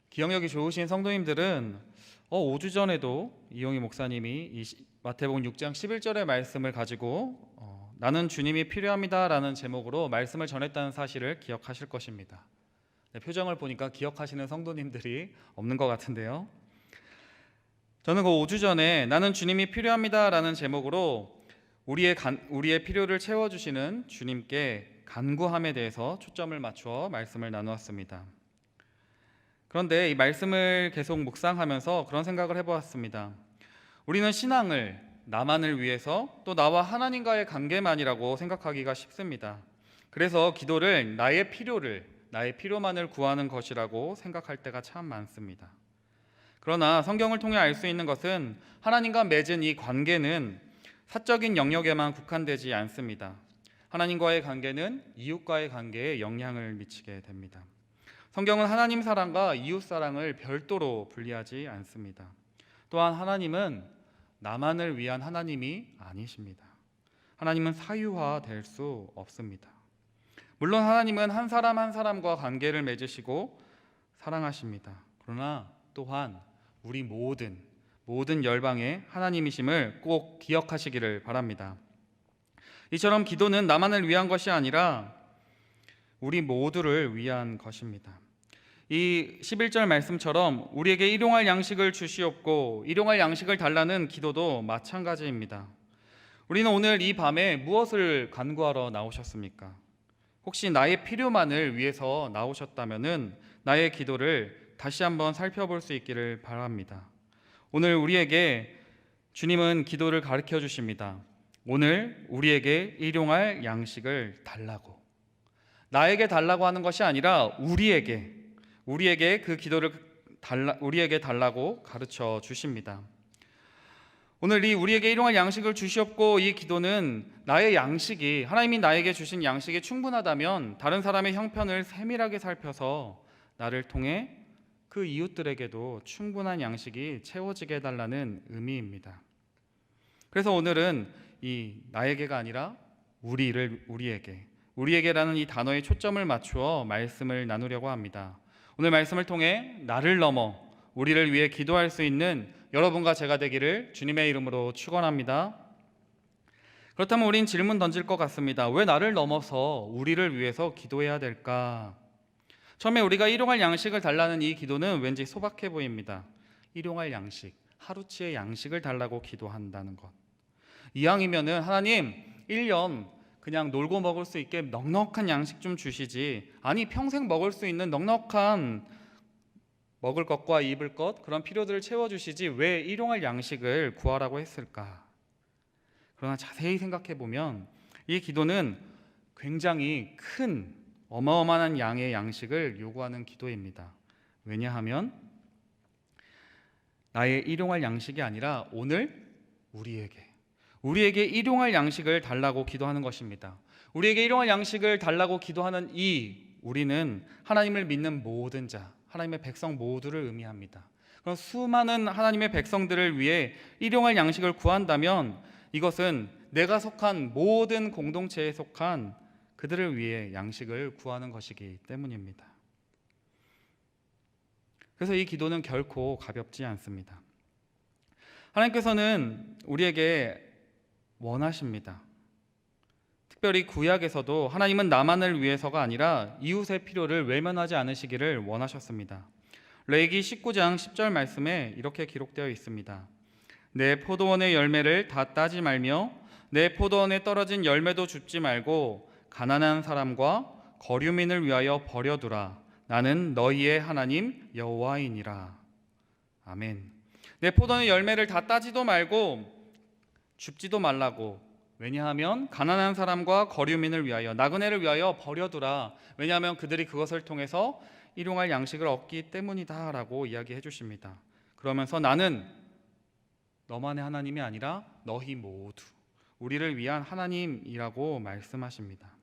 기억력이 좋으신 성도님들은 5주 전에도 이용희 목사님이 마태복음 6장 11절의 말씀을 가지고 나는 주님이 필요합니다라는 제목으로 말씀을 전했다는 사실을 기억하실 것입니다. 네, 표정을 보니까 기억하시는 성도님들이 없는 것 같은데요. 저는 그 5주 전에 나는 주님이 필요합니다라는 제목으로 우리의 필요를 채워주시는 주님께 간구함에 대해서 초점을 맞추어 말씀을 나누었습니다. 그런데 이 말씀을 계속 묵상하면서 그런 생각을 해보았습니다. 우리는 신앙을 나만을 위해서 또 나와 하나님과의 관계만이라고 생각하기가 쉽습니다. 그래서 기도를 나의 필요만을 구하는 것이라고 생각할 때가 참 많습니다. 그러나 성경을 통해 알 수 있는 것은 하나님과 맺은 이 관계는 사적인 영역에만 국한되지 않습니다. 하나님과의 관계는 이웃과의 관계에 영향을 미치게 됩니다. 성경은 하나님 사랑과 이웃 사랑을 별도로 분리하지 않습니다. 또한 하나님은 나만을 위한 하나님이 아니십니다. 하나님은 사유화될 수 없습니다. 물론 하나님은 한 사람 한 사람과 관계를 맺으시고 사랑하십니다. 그러나 또한 우리 모든 열방의 하나님이심을 꼭 기억하시기를 바랍니다. 이처럼 기도는 나만을 위한 것이 아니라 우리 모두를 위한 것입니다. 이 11절 말씀처럼 우리에게 일용할 양식을 주시옵고 일용할 양식을 달라는 기도도 마찬가지입니다. 우리는 오늘 이 밤에 무엇을 간구하러 나오셨습니까? 혹시 나의 필요만을 위해서 나오셨다면은 나의 기도를 다시 한번 살펴볼 수 있기를 바랍니다. 오늘 우리에게 주님은 기도를 가르쳐 주십니다. 오늘 우리에게 일용할 양식을 달라고. 나에게 달라고 하는 것이 아니라 우리에게 그 기도를 우리에게 달라고 가르쳐 주십니다. 오늘 이 우리에게 일용할 양식을 주시옵고 이 기도는 나의 양식이 하나님이 나에게 주신 양식이 충분하다면 다른 사람의 형편을 세밀하게 살펴서 나를 통해 그 이웃들에게도 충분한 양식이 채워지게 해달라는 의미입니다. 그래서 오늘은 이 나에게가 아니라 우리에게라는 이 단어에 초점을 맞추어 말씀을 나누려고 합니다. 오늘 말씀을 통해 나를 넘어 우리를 위해 기도할 수 있는 여러분과 제가 되기를 주님의 이름으로 축원합니다. 그렇다면 우린 질문 던질 것 같습니다. 왜 나를 넘어서 우리를 위해서 기도해야 될까? 처음에 우리가 일용할 양식을 달라는 이 기도는 왠지 소박해 보입니다. 일용할 양식, 하루치의 양식을 달라고 기도한다는 것. 이왕이면은 하나님 1년 그냥 놀고 먹을 수 있게 넉넉한 양식 좀 주시지, 아니 평생 먹을 수 있는 넉넉한 먹을 것과 입을 것 그런 필요들을 채워주시지 왜 일용할 양식을 구하라고 했을까? 그러나 자세히 생각해 보면 이 기도는 굉장히 큰 어마어마한 양의 양식을 요구하는 기도입니다. 왜냐하면 나의 일용할 양식이 아니라 오늘 우리에게 일용할 양식을 달라고 기도하는 것입니다. 우리에게 일용할 양식을 달라고 기도하는 우리는 하나님을 믿는 모든 자, 하나님의 백성 모두를 의미합니다. 그럼 수많은 하나님의 백성들을 위해 일용할 양식을 구한다면 이것은 내가 속한 모든 공동체에 속한 그들을 위해 양식을 구하는 것이기 때문입니다. 그래서 이 기도는 결코 가볍지 않습니다. 하나님께서는 우리에게 원하십니다. 특별히 구약에서도 하나님은 나만을 위해서가 아니라 이웃의 필요를 외면하지 않으시기를 원하셨습니다. 레위기 19장 10절 말씀에 이렇게 기록되어 있습니다. 내 포도원의 열매를 다 따지 말며 내 포도원에 떨어진 열매도 줍지 말고 가난한 사람과 거류민을 위하여 버려두라. 나는 너희의 하나님 여호와이니라. 아멘. 내 포도원의 열매를 다 따지도 말고 줍지도 말라고. 왜냐하면 가난한 사람과 거류민을 위하여, 나그네를 위하여 버려두라. 왜냐하면 그들이 그것을 통해서 일용할 양식을 얻기 때문이다 라고 이야기해 주십니다. 그러면서 나는 너만의 하나님이 아니라 너희 모두 우리를 위한 하나님이라고 말씀하십니다.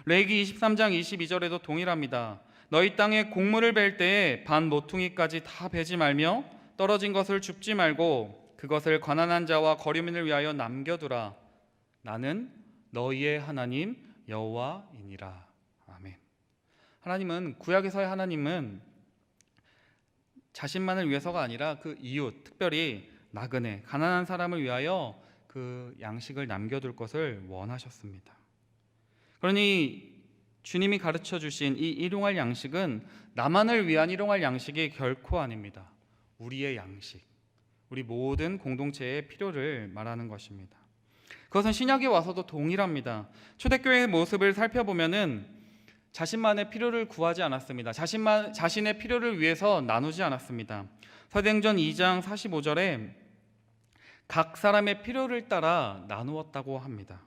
레위기 23장 22절에도 동일합니다. 너희 땅에 곡물을 벨 때에 반 모퉁이까지 다 베지 말며 떨어진 것을 줍지 말고 그것을 가난한 자와 거류민을 위하여 남겨두라. 나는 너희의 하나님 여호와이니라. 아멘. 하나님은, 구약에서의 하나님은 자신만을 위해서가 아니라 그 이웃, 특별히 나그네, 가난한 사람을 위하여 그 양식을 남겨둘 것을 원하셨습니다. 그러니 주님이 가르쳐 주신 이 일용할 양식은 나만을 위한 일용할 양식이 결코 아닙니다. 우리의 양식, 우리 모든 공동체의 필요를 말하는 것입니다. 그것은 신약에 와서도 동일합니다. 초대교회의 모습을 살펴보면은 자신만의 필요를 구하지 않았습니다. 자신의 필요를 위해서 나누지 않았습니다. 사도행전 2장 45절에 각 사람의 필요를 따라 나누었다고 합니다.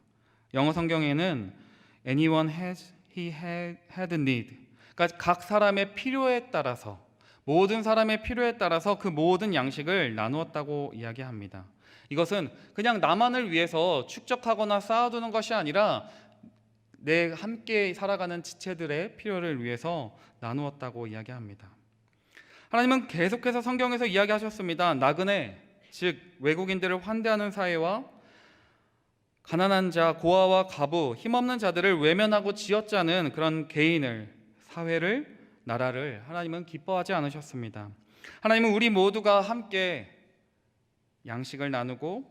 영어 성경에는 anyone has he had need. 그러니까 각 사람의 필요에 따라서, 모든 사람의 필요에 따라서 그 모든 양식을 나누었다고 이야기합니다. 이것은 그냥 나만을 위해서 축적하거나 쌓아두는 것이 아니라 내 함께 살아가는 지체들의 필요를 위해서 나누었다고 이야기합니다. 하나님은 계속해서 성경에서 이야기하셨습니다. 나그네, 즉 외국인들을 환대하는 사회와 가난한 자, 고아와 과부, 힘없는 자들을 외면하고 쥐어짜는 그런 개인을, 사회를, 나라를 하나님은 기뻐하지 않으셨습니다. 하나님은 우리 모두가 함께 양식을 나누고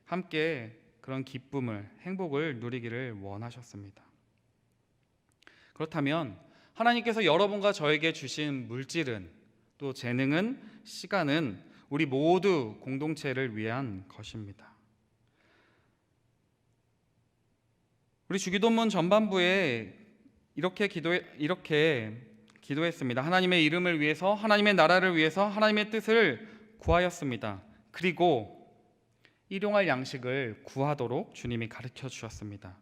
함께 그런 기쁨을, 행복을 누리기를 원하셨습니다. 그렇다면 하나님께서 여러분과 저에게 주신 물질은, 또 재능은, 시간은 우리 모두 공동체를 위한 것입니다. 우리 주기도문 전반부에 이렇게 기도했습니다. 하나님의 이름을 위해서, 하나님의 나라를 위해서 하나님의 뜻을 구하였습니다. 그리고 일용할 양식을 구하도록 주님이 가르쳐 주셨습니다.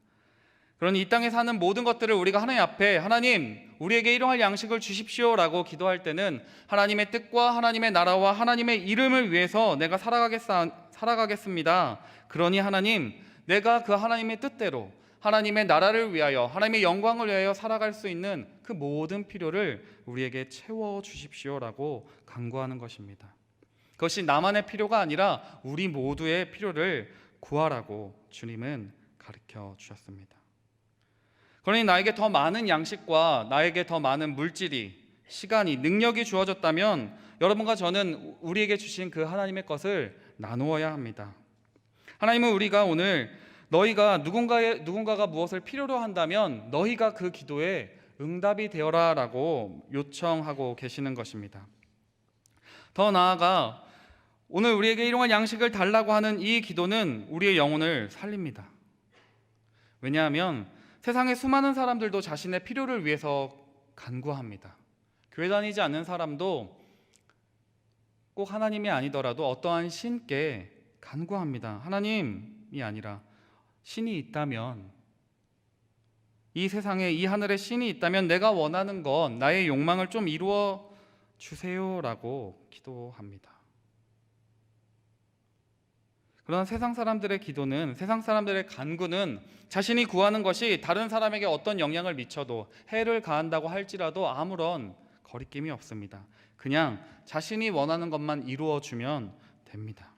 그러니 이 땅에 사는 모든 것들을 우리가 하나님 앞에, 하나님 우리에게 일용할 양식을 주십시오라고 기도할 때는 하나님의 뜻과 하나님의 나라와 하나님의 이름을 위해서 내가 살아가겠습니다. 그러니 하나님, 내가 그 하나님의 뜻대로 하나님의 나라를 위하여, 하나님의 영광을 위하여 살아갈 수 있는 그 모든 필요를 우리에게 채워 주십시오라고 간구하는 것입니다. 그것이 나만의 필요가 아니라 우리 모두의 필요를 구하라고 주님은 가르쳐 주셨습니다. 그러니 나에게 더 많은 양식과 나에게 더 많은 물질이, 시간이, 능력이 주어졌다면 여러분과 저는 우리에게 주신 그 하나님의 것을 나누어야 합니다. 하나님은 우리가 오늘 너희가 누군가가 무엇을 필요로 한다면 너희가 그 기도에 응답이 되어라 라고 요청하고 계시는 것입니다. 더 나아가 오늘 우리에게 일용할 양식을 달라고 하는 이 기도는 우리의 영혼을 살립니다. 왜냐하면 세상의 수많은 사람들도 자신의 필요를 위해서 간구합니다. 교회 다니지 않는 사람도 꼭 하나님이 아니더라도 어떠한 신께 간구합니다. 하나님이 아니라 신이 있다면, 이 세상에 이 하늘에 신이 있다면 내가 원하는 건, 나의 욕망을 좀 이루어 주세요라고 기도합니다. 그러나 세상 사람들의 기도는, 세상 사람들의 간구는 자신이 구하는 것이 다른 사람에게 어떤 영향을 미쳐도, 해를 가한다고 할지라도 아무런 거리낌이 없습니다. 그냥 자신이 원하는 것만 이루어주면 됩니다.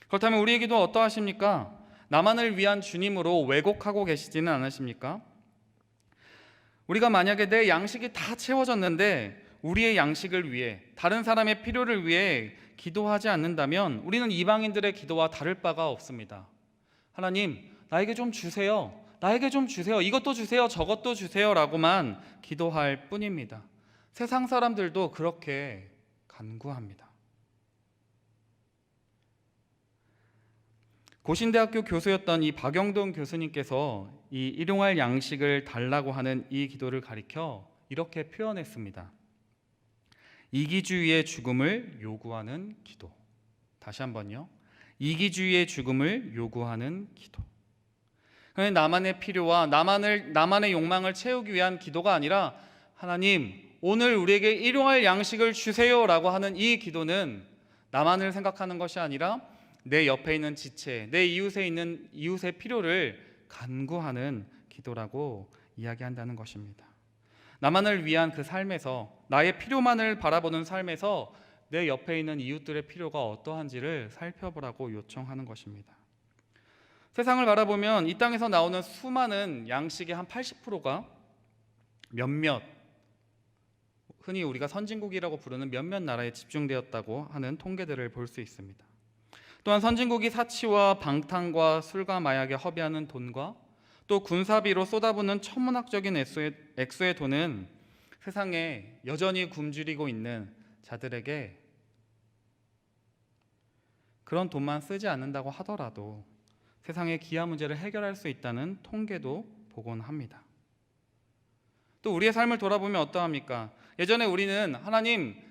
그렇다면 우리의 기도 어떠하십니까? 나만을 위한 주님으로 왜곡하고 계시지는 않으십니까? 우리가 만약에 내 양식이 다 채워졌는데 우리의 양식을 위해, 다른 사람의 필요를 위해 기도하지 않는다면 우리는 이방인들의 기도와 다를 바가 없습니다. 하나님, 나에게 좀 주세요. 나에게 좀 주세요. 이것도 주세요. 저것도 주세요. 라고만 기도할 뿐입니다. 세상 사람들도 그렇게 간구합니다. 고신대학교 교수였던 이 박영돈 교수님께서 이 일용할 양식을 달라고 하는 이 기도를 가리켜 이렇게 표현했습니다. 이기주의의 죽음을 요구하는 기도. 다시 한번요. 이기주의의 죽음을 요구하는 기도. 나만의 필요와 나만의 욕망을 채우기 위한 기도가 아니라, 하나님 오늘 우리에게 일용할 양식을 주세요라고 하는 이 기도는 나만을 생각하는 것이 아니라 내 옆에 있는 지체, 내 이웃에 있는 이웃의 필요를 간구하는 기도라고 이야기한다는 것입니다. 나만을 위한 그 삶에서, 나의 필요만을 바라보는 삶에서 내 옆에 있는 이웃들의 필요가 어떠한지를 살펴보라고 요청하는 것입니다. 세상을 바라보면 이 땅에서 나오는 수많은 양식의 한 80%가 몇몇, 흔히 우리가 선진국이라고 부르는 몇몇 나라에 집중되었다고 하는 통계들을 볼 수 있습니다. 또한 선진국이 사치와 방탕과 술과 마약에 허비하는 돈과 또 군사비로 쏟아붓는 천문학적인 액수의 돈은 세상에 여전히 굶주리고 있는 자들에게 그런 돈만 쓰지 않는다고 하더라도 세상의 기아 문제를 해결할 수 있다는 통계도 보곤 합니다. 또 우리의 삶을 돌아보면 어떠합니까? 예전에 우리는 하나님,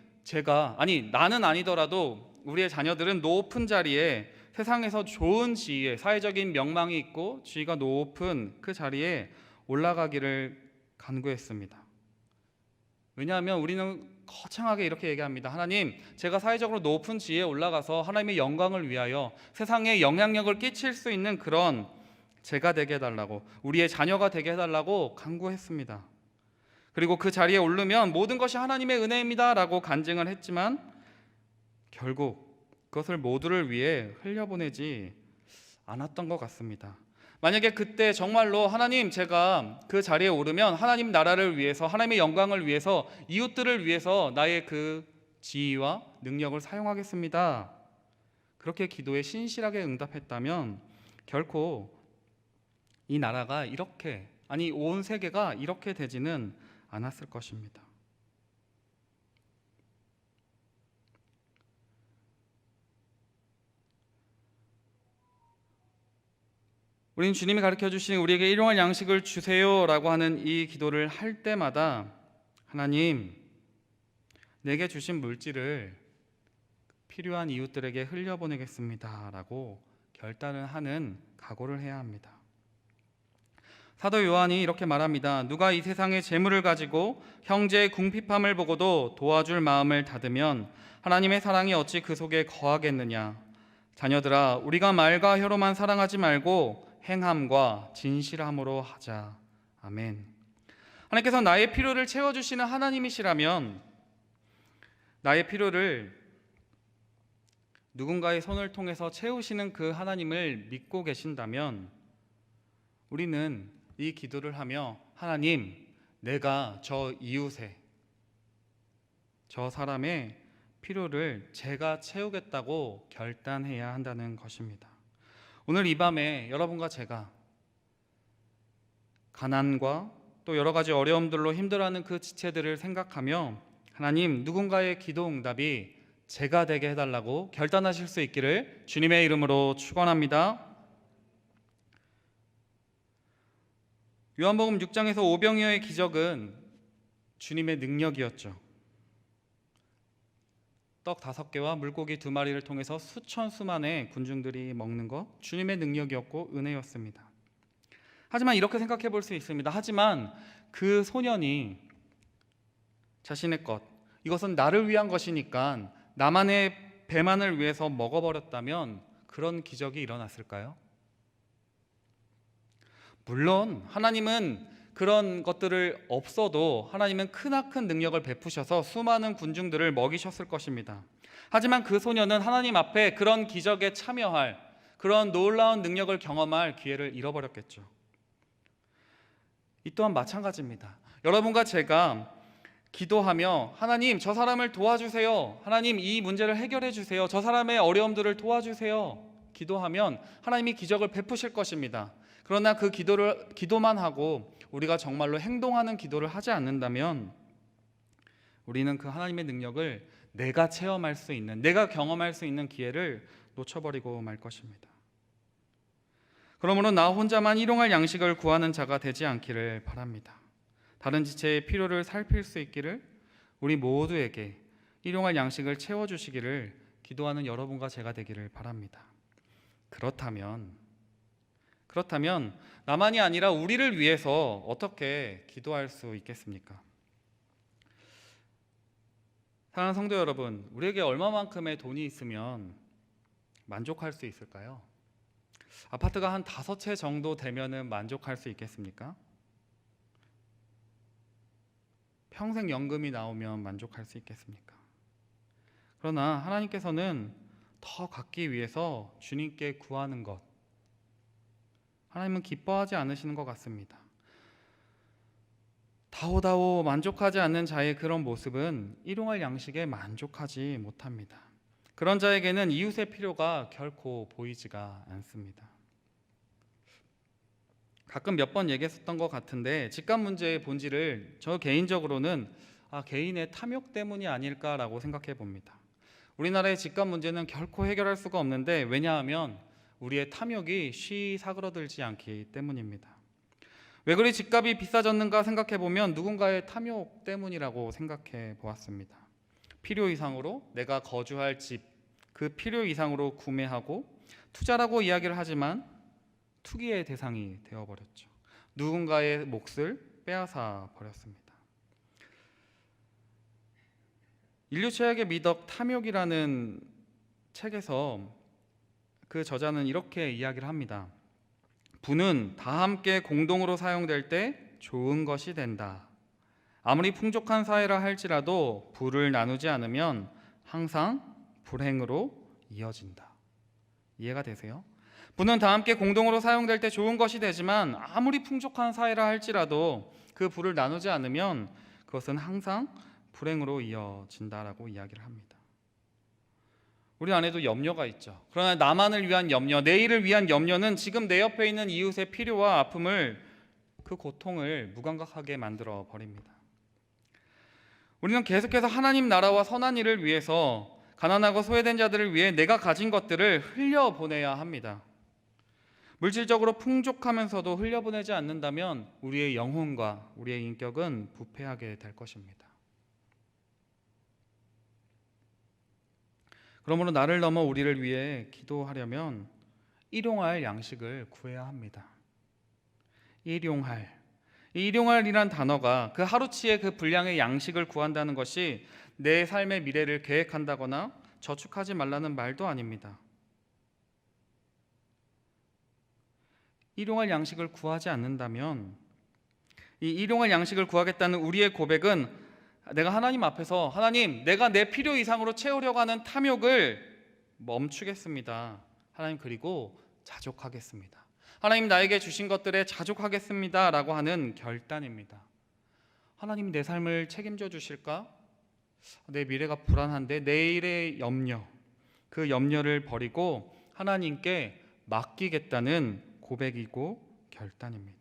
나는 아니더라도 우리의 자녀들은 높은 자리에, 세상에서 좋은 지위에, 사회적인 명망이 있고 지위가 높은 그 자리에 올라가기를 간구했습니다. 왜냐하면 우리는 거창하게 이렇게 얘기합니다. 하나님, 제가 사회적으로 높은 지위에 올라가서 하나님의 영광을 위하여 세상에 영향력을 끼칠 수 있는 그런 제가 되게 해달라고, 우리의 자녀가 되게 해달라고 간구했습니다. 그리고 그 자리에 오르면 모든 것이 하나님의 은혜입니다 라고 간증을 했지만 결국 그것을 모두를 위해 흘려보내지 않았던 것 같습니다. 만약에 그때 정말로 하나님, 제가 그 자리에 오르면 하나님 나라를 위해서, 하나님의 영광을 위해서, 이웃들을 위해서 나의 그 지위와 능력을 사용하겠습니다, 그렇게 기도에 신실하게 응답했다면 결코 이 나라가 이렇게, 온 세계가 이렇게 되지는 않았을 것입니다. 우리는 주님이 가르쳐 주신 우리에게 일용할 양식을 주세요라고 하는 이 기도를 할 때마다 하나님, 내게 주신 물질을 필요한 이웃들에게 흘려보내겠습니다 라고 결단을 하는 각오를 해야 합니다. 사도 요한이 이렇게 말합니다. 누가 이 세상의 재물을 가지고 형제의 궁핍함을 보고도 도와줄 마음을 닫으면 하나님의 사랑이 어찌 그 속에 거하겠느냐. 자녀들아, 우리가 말과 혀로만 사랑하지 말고 행함과 진실함으로 하자. 아멘. 하나님께서 나의 필요를 채워주시는 하나님이시라면, 나의 필요를 누군가의 손을 통해서 채우시는 그 하나님을 믿고 계신다면 우리는 이 기도를 하며 하나님, 내가 저 이웃의, 저 사람의 필요를 제가 채우겠다고 결단해야 한다는 것입니다. 오늘 이 밤에 여러분과 제가 가난과 또 여러 가지 어려움들로 힘들어하는 그 지체들을 생각하며 하나님, 누군가의 기도 응답이 제가 되게 해달라고 결단하실 수 있기를 주님의 이름으로 축원합니다. 요한복음 6장에서 오병이어의 기적은 주님의 능력이었죠. 떡 5개와 물고기 2마리를 통해서 수천수만의 군중들이 먹는 것, 주님의 능력이었고 은혜였습니다. 하지만 이렇게 생각해 볼 수 있습니다. 하지만 그 소년이 자신의 것, 이것은 나를 위한 것이니까 나만의 배만을 위해서 먹어버렸다면 그런 기적이 일어났을까요? 물론 하나님은 그런 것들을 없어도 하나님은 크나큰 능력을 베푸셔서 수많은 군중들을 먹이셨을 것입니다. 하지만 그 소년은 하나님 앞에 그런 기적에 참여할, 그런 놀라운 능력을 경험할 기회를 잃어버렸겠죠. 이 또한 마찬가지입니다. 여러분과 제가 기도하며 하나님, 저 사람을 도와주세요, 하나님 이 문제를 해결해 주세요, 저 사람의 어려움들을 도와주세요 기도하면 하나님이 기적을 베푸실 것입니다. 그러나 그 기도만 하고 우리가 정말로 행동하는 기도를 하지 않는다면 우리는 그 하나님의 능력을 내가 체험할 수 있는, 내가 경험할 수 있는 기회를 놓쳐버리고 말 것입니다. 그러므로 나 혼자만 일용할 양식을 구하는 자가 되지 않기를 바랍니다. 다른 지체의 필요를 살필 수 있기를, 우리 모두에게 일용할 양식을 채워주시기를 기도하는 여러분과 제가 되기를 바랍니다. 그렇다면 나만이 아니라 우리를 위해서 어떻게 기도할 수 있겠습니까? 사랑하는 성도 여러분, 우리에게 얼마만큼의 돈이 있으면 만족할 수 있을까요? 아파트가 한 5채 정도 되면은 만족할 수 있겠습니까? 평생 연금이 나오면 만족할 수 있겠습니까? 그러나 하나님께서는 더 갖기 위해서 주님께 구하는 것, 하나님은 기뻐하지 않으시는 것 같습니다. 다오다오 만족하지 않는 자의 그런 모습은 일용할 양식에 만족하지 못합니다. 그런 자에게는 이웃의 필요가 결코 보이지가 않습니다. 가끔 몇 번 얘기했었던 것 같은데 집값 문제의 본질을 저 개인적으로는 개인의 탐욕 때문이 아닐까라고 생각해 봅니다. 우리나라의 집값 문제는 결코 해결할 수가 없는데, 왜냐하면 우리의 탐욕이 쉬이 사그러들지 않기 때문입니다. 왜 그리 집값이 비싸졌는가 생각해 보면 누군가의 탐욕 때문이라고 생각해 보았습니다. 필요 이상으로 내가 거주할 집, 그 필요 이상으로 구매하고 투자라고 이야기를 하지만 투기의 대상이 되어버렸죠. 누군가의 몫을 빼앗아 버렸습니다. 인류 최악의 미덕 탐욕이라는 책에서 그 저자는 이렇게 이야기를 합니다. 부는 다 함께 공동으로 사용될 때 좋은 것이 된다. 아무리 풍족한 사회라 할지라도 부를 나누지 않으면 항상 불행으로 이어진다. 이해가 되세요? 부는 다 함께 공동으로 사용될 때 좋은 것이 되지만 아무리 풍족한 사회라 할지라도 그 부를 나누지 않으면 그것은 항상 불행으로 이어진다라고 이야기를 합니다. 우리 안에도 염려가 있죠. 그러나 나만을 위한 염려, 내일을 위한 염려는 지금 내 옆에 있는 이웃의 필요와 아픔을, 그 고통을 무감각하게 만들어 버립니다. 우리는 계속해서 하나님 나라와 선한 일을 위해서 가난하고 소외된 자들을 위해 내가 가진 것들을 흘려보내야 합니다. 물질적으로 풍족하면서도 흘려보내지 않는다면 우리의 영혼과 우리의 인격은 부패하게 될 것입니다. 그러므로 나를 넘어 우리를 위해 기도하려면 일용할 양식을 구해야 합니다. 일용할. 이 일용할이란 단어가 그 하루치의 그 분량의 양식을 구한다는 것이 내 삶의 미래를 계획한다거나 저축하지 말라는 말도 아닙니다. 일용할 양식을 구하지 않는다면, 이 일용할 양식을 구하겠다는 우리의 고백은 내가 하나님 앞에서, 하나님, 내가 내 필요 이상으로 채우려고 하는 탐욕을 멈추겠습니다. 하나님, 그리고 자족하겠습니다. 하나님, 나에게 주신 것들에 자족하겠습니다 라고 하는 결단입니다. 하나님, 내 삶을 책임져 주실까? 내 미래가 불안한데, 내일의 염려, 그 염려를 버리고 하나님께 맡기겠다는 고백이고 결단입니다.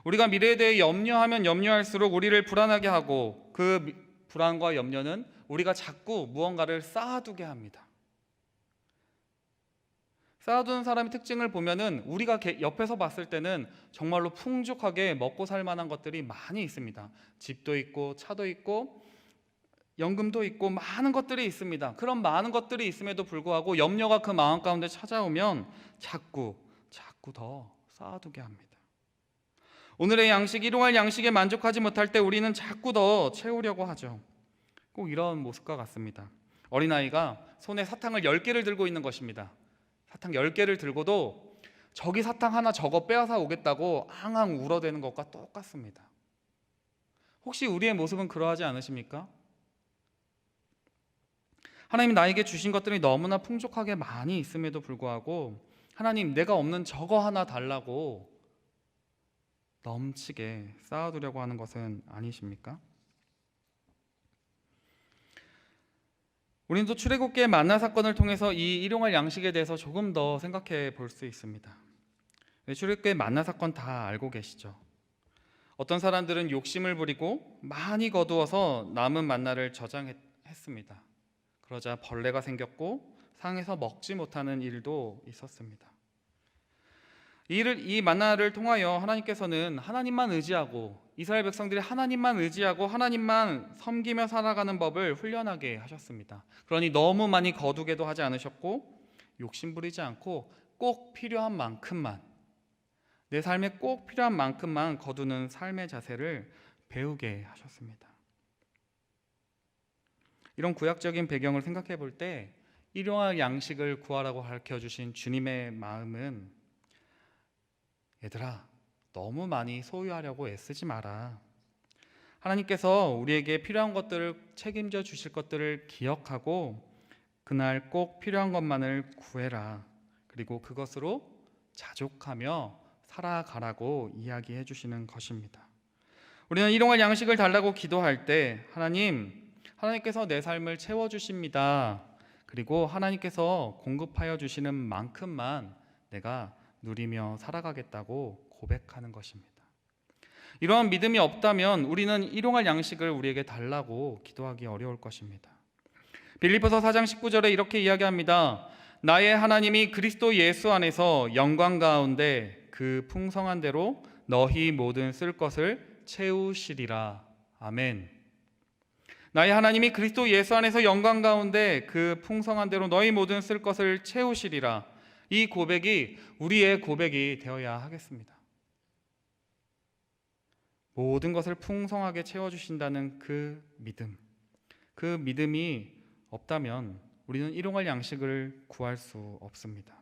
우리가 미래에 대해 염려하면 염려할수록 우리를 불안하게 하고, 그 불안과 염려는 우리가 자꾸 무언가를 쌓아두게 합니다. 쌓아두는 사람의 특징을 보면은 우리가 옆에서 봤을 때는 정말로 풍족하게 먹고 살 만한 것들이 많이 있습니다. 집도 있고 차도 있고 연금도 있고 많은 것들이 있습니다. 그런 많은 것들이 있음에도 불구하고 염려가 그 마음 가운데 찾아오면 자꾸 더 쌓아두게 합니다. 오늘의 양식, 일용할 양식에 만족하지 못할 때 우리는 자꾸 더 채우려고 하죠. 꼭 이런 모습과 같습니다. 어린아이가 손에 사탕을 10개를 들고 있는 것입니다. 사탕 10개를 들고도 저기 사탕 하나 저거 빼앗아 오겠다고 앙앙 울어대는 것과 똑같습니다. 혹시 우리의 모습은 그러하지 않으십니까? 하나님, 나에게 주신 것들이 너무나 풍족하게 많이 있음에도 불구하고 하나님, 내가 없는 저거 하나 달라고 넘치게 쌓아두려고 하는 것은 아니십니까? 우리는 또 출애굽기의 만나 사건을 통해서 이 일용할 양식에 대해서 조금 더 생각해 볼 수 있습니다. 출애굽기의 만나 사건 다 알고 계시죠? 어떤 사람들은 욕심을 부리고 많이 거두어서 남은 만나를 저장했습니다. 그러자 벌레가 생겼고 상에서 먹지 못하는 일도 있었습니다. 이 만나를 통하여 하나님께서는 하나님만 의지하고, 이스라엘 백성들이 하나님만 의지하고 하나님만 섬기며 살아가는 법을 훈련하게 하셨습니다. 그러니 너무 많이 거두게도 하지 않으셨고 욕심 부리지 않고 꼭 필요한 만큼만, 내 삶에 꼭 필요한 만큼만 거두는 삶의 자세를 배우게 하셨습니다. 이런 구약적인 배경을 생각해 볼 때 일용할 양식을 구하라고 가르쳐주신 주님의 마음은, 얘들아, 너무 많이 소유하려고 애쓰지 마라. 하나님께서 우리에게 필요한 것들을 책임져 주실 것들을 기억하고 그날 꼭 필요한 것만을 구해라. 그리고 그것으로 자족하며 살아가라고 이야기해 주시는 것입니다. 우리는 일용할 양식을 달라고 기도할 때 하나님께서 내 삶을 채워주십니다. 그리고 하나님께서 공급하여 주시는 만큼만 내가 누리며 살아가겠다고 고백하는 것입니다. 이러한 믿음이 없다면 우리는 일용할 양식을 우리에게 달라고 기도하기 어려울 것입니다. 빌립보서 4장 19절에 이렇게 이야기합니다. 나의 하나님이 그리스도 예수 안에서 영광 가운데 그 풍성한 대로 너희 모든 쓸 것을 채우시리라. 아멘. 나의 하나님이 그리스도 예수 안에서 영광 가운데 그 풍성한 대로 너희 모든 쓸 것을 채우시리라. 이 고백이 우리의 고백이 되어야 하겠습니다. 모든 것을 풍성하게 채워주신다는 그 믿음이 없다면 우리는 일용할 양식을 구할 수 없습니다.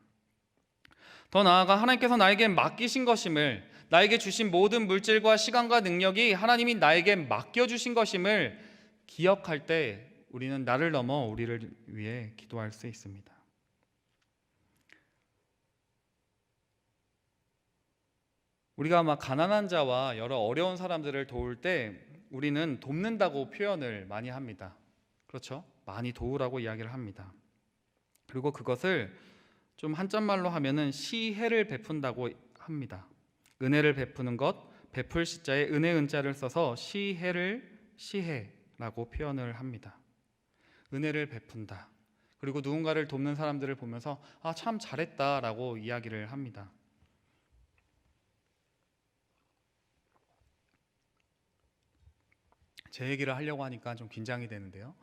더 나아가 하나님께서 나에게 맡기신 것임을, 나에게 주신 모든 물질과 시간과 능력이 하나님이 나에게 맡겨주신 것임을 기억할 때 우리는 나를 넘어 우리를 위해 기도할 수 있습니다. 우리가 막 가난한 자와 여러 어려운 사람들을 도울 때 우리는 돕는다고 표현을 많이 합니다. 그렇죠? 많이 도우라고 이야기를 합니다. 그리고 그것을 좀 한자말로 하면은 시혜를 베푼다고 합니다. 은혜를 베푸는 것, 베풀 시자에 은혜 은자를 써서 시혜라고 표현을 합니다. 은혜를 베푼다. 그리고 누군가를 돕는 사람들을 보면서 참 잘했다라고 이야기를 합니다. 제 얘기를 하려고 하니까 좀 긴장이 되는데요.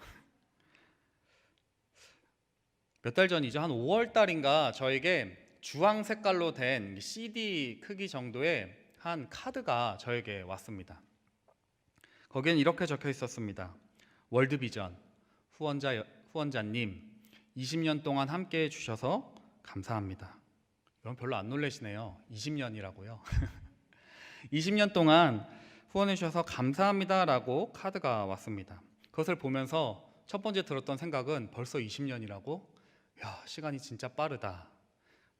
몇 달 전이죠. 한 5월 달인가 저에게 주황 색깔로 된 CD 크기 정도의 한 카드가 저에게 왔습니다. 거기엔 이렇게 적혀 있었습니다. 월드비전 후원자님 20년 동안 함께해 주셔서 감사합니다. 여러분 별로 안 놀라시네요. 20년이라고요. 20년 동안 후원해 주셔서 감사합니다라고 카드가 왔습니다. 그것을 보면서 첫 번째 들었던 생각은 벌써 20년이라고? 야, 시간이 진짜 빠르다.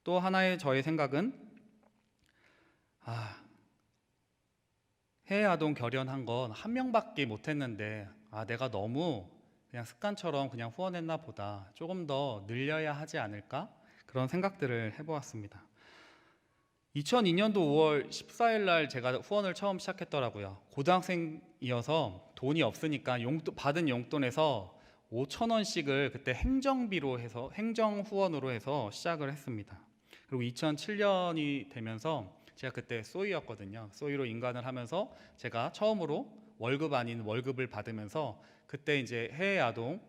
또 하나의 저의 생각은 해외 아동 결연한 건 한 명밖에 못했는데 내가 너무 그냥 습관처럼 그냥 후원했나 보다. 조금 더 늘려야 하지 않을까? 그런 생각들을 해보았습니다. 2002년도 5월 14일 날 제가 후원을 처음 시작했더라고요. 고등학생이어서 돈이 없으니까 받은 용돈에서 5,000원씩을 그때 행정비로 해서 행정 후원으로 해서 시작을 했습니다. 그리고 2007년이 되면서 제가 그때 소위였거든요. 소위로 인간을 하면서 제가 처음으로 월급 아닌 월급을 받으면서 그때 이제 해외 아동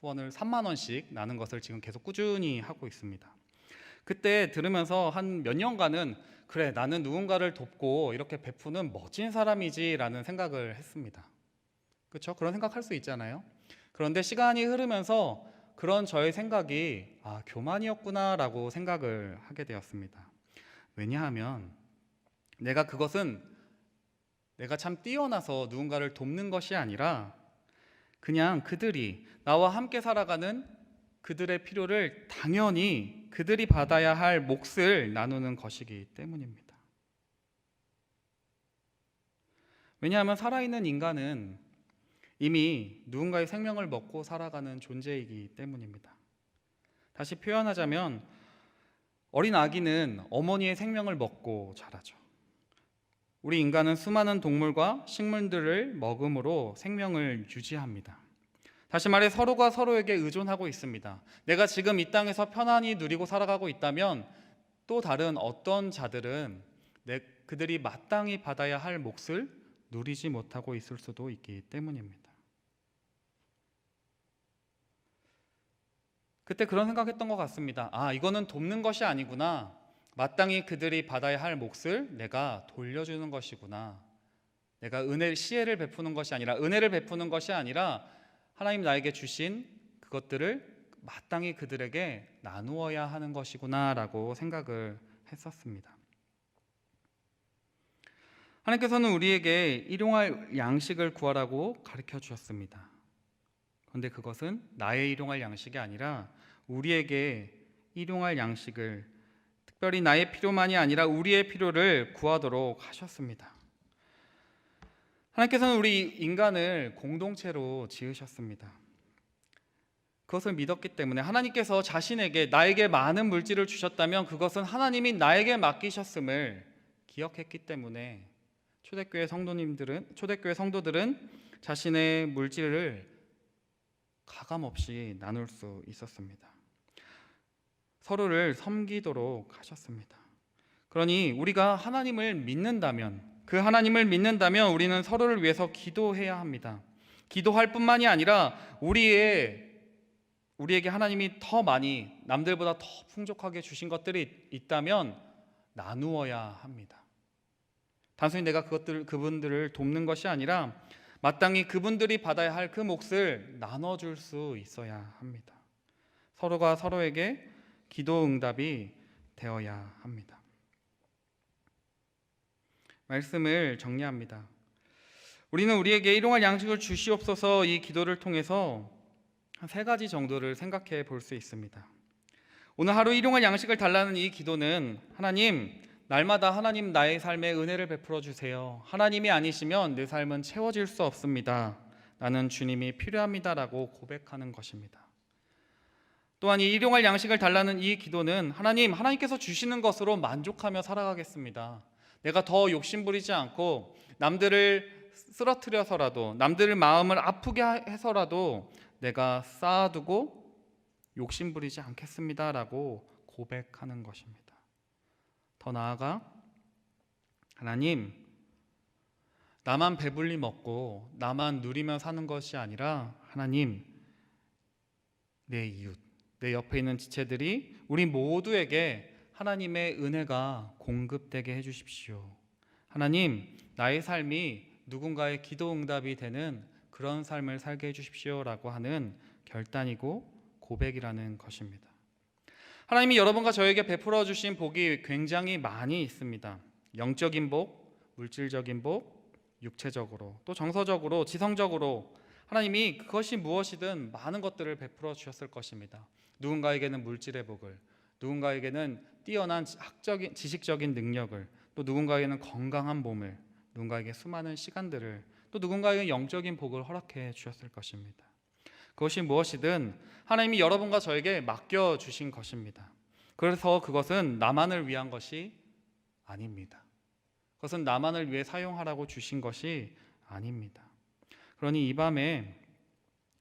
후원을 3만 원씩 나눈 것을 지금 계속 꾸준히 하고 있습니다. 그때 들으면서 한 몇 년간은 그래, 나는 누군가를 돕고 이렇게 베푸는 멋진 사람이지라는 생각을 했습니다. 그렇죠? 그런 생각할 수 있잖아요. 그런데 시간이 흐르면서 그런 저의 생각이 교만이었구나라고 생각을 하게 되었습니다. 왜냐하면 그것은 내가 참 뛰어나서 누군가를 돕는 것이 아니라 그냥 그들이 나와 함께 살아가는 그들의 필요를 당연히 그들이 받아야 할 몫을 나누는 것이기 때문입니다. 왜냐하면 살아있는 인간은 이미 누군가의 생명을 먹고 살아가는 존재이기 때문입니다. 다시 표현하자면 어린 아기는 어머니의 생명을 먹고 자라죠. 우리 인간은 수많은 동물과 식물들을 먹음으로 생명을 유지합니다. 다시 말해 서로가 서로에게 의존하고 있습니다. 내가 지금 이 땅에서 편안히 누리고 살아가고 있다면 또 다른 어떤 자들은 그들이 마땅히 받아야 할 몫을 누리지 못하고 있을 수도 있기 때문입니다. 그때 그런 생각했던 것 같습니다. 이거는 돕는 것이 아니구나. 마땅히 그들이 받아야 할 몫을 내가 돌려주는 것이구나. 내가 시혜를 베푸는 것이 아니라 은혜를 베푸는 것이 아니라 하나님 나에게 주신 그것들을 마땅히 그들에게 나누어야 하는 것이구나라고 생각을 했었습니다. 하나님께서는 우리에게 일용할 양식을 구하라고 가르쳐 주셨습니다. 그런데 그것은 나의 일용할 양식이 아니라 우리에게 일용할 양식을, 특별히 나의 필요만이 아니라 우리의 필요를 구하도록 하셨습니다. 하나님께서는 우리 인간을 공동체로 지으셨습니다. 그것을 믿었기 때문에 하나님께서 자신에게, 나에게 많은 물질을 주셨다면 그것은 하나님이 나에게 맡기셨음을 기억했기 때문에 초대교회 성도들은 자신의 물질을 가감없이 나눌 수 있었습니다. 서로를 섬기도록 하셨습니다. 그러니 우리가 하나님을 믿는다면, 그 하나님을 믿는다면 우리는 서로를 위해서 기도해야 합니다. 기도할 뿐만이 아니라 우리에게 하나님이 더 많이, 남들보다 더 풍족하게 주신 것들이 있다면 나누어야 합니다. 단순히 내가 그분들을 돕는 것이 아니라 마땅히 그분들이 받아야 할 그 몫을 나눠줄 수 있어야 합니다. 서로가 서로에게 기도 응답이 되어야 합니다. 말씀을 정리합니다. 우리는 우리에게 일용할 양식을 주시옵소서 이 기도를 통해서 한 3가지 정도를 생각해 볼 수 있습니다. 오늘 하루 일용할 양식을 달라는 이 기도는 하나님, 날마다 하나님 나의 삶에 은혜를 베풀어 주세요. 하나님이 아니시면 내 삶은 채워질 수 없습니다. 나는 주님이 필요합니다라고 고백하는 것입니다. 또한 이 일용할 양식을 달라는 이 기도는 하나님께서 주시는 것으로 만족하며 살아가겠습니다. 내가 더 욕심부리지 않고 남들을 쓰러뜨려서라도, 남들의 마음을 아프게 해서라도 내가 쌓아두고 욕심부리지 않겠습니다라고 고백하는 것입니다. 더 나아가 하나님, 나만 배불리 먹고 나만 누리며 사는 것이 아니라 하나님, 내 이웃, 내 옆에 있는 지체들이 우리 모두에게 하나님의 은혜가 공급되게 해주십시오. 하나님, 나의 삶이 누군가의 기도 응답이 되는 그런 삶을 살게 해주십시오라고 하는 결단이고 고백이라는 것입니다. 하나님이 여러분과 저에게 베풀어 주신 복이 굉장히 많이 있습니다. 영적인 복, 물질적인 복, 육체적으로, 또 정서적으로, 지성적으로 하나님이 그것이 무엇이든 많은 것들을 베풀어 주셨을 것입니다. 누군가에게는 물질의 복을, 누군가에게는 뛰어난 지식적인 능력을, 또 누군가에게는 건강한 몸을, 누군가에게 수많은 시간들을, 또 누군가에게 영적인 복을 허락해 주셨을 것입니다. 그것이 무엇이든 하나님이 여러분과 저에게 맡겨주신 것입니다. 그래서 그것은 나만을 위한 것이 아닙니다. 그것은 나만을 위해 사용하라고 주신 것이 아닙니다. 그러니 이 밤에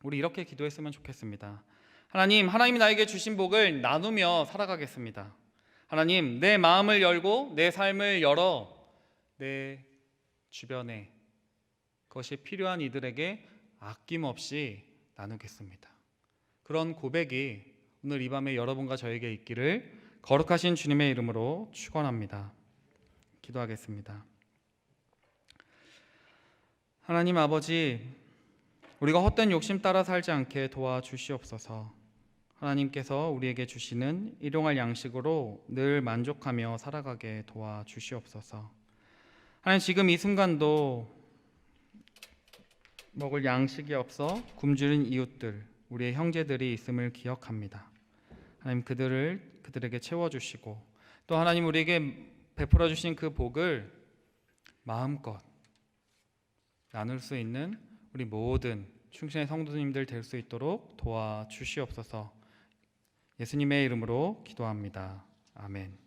우리 이렇게 기도했으면 좋겠습니다. 하나님이 나에게 주신 복을 나누며 살아가겠습니다. 하나님, 내 마음을 열고 내 삶을 열어 내 주변에 그것이 필요한 이들에게 아낌없이 나누겠습니다. 그런 고백이 오늘 이 밤에 여러분과 저에게 있기를 거룩하신 주님의 이름으로 축원합니다. 기도하겠습니다. 하나님 아버지, 우리가 헛된 욕심 따라 살지 않게 도와주시옵소서. 하나님께서 우리에게 주시는 일용할 양식으로 늘 만족하며 살아가게 도와주시옵소서. 하나님, 지금 이 순간도 먹을 양식이 없어 굶주린 이웃들, 우리의 형제들이 있음을 기억합니다. 하나님, 그들에게 채워주시고 또 하나님 우리에게 베풀어 주신 그 복을 마음껏 나눌 수 있는 우리 모든 충신의 성도님들 될 수 있도록 도와주시옵소서. 예수님의 이름으로 기도합니다. 아멘.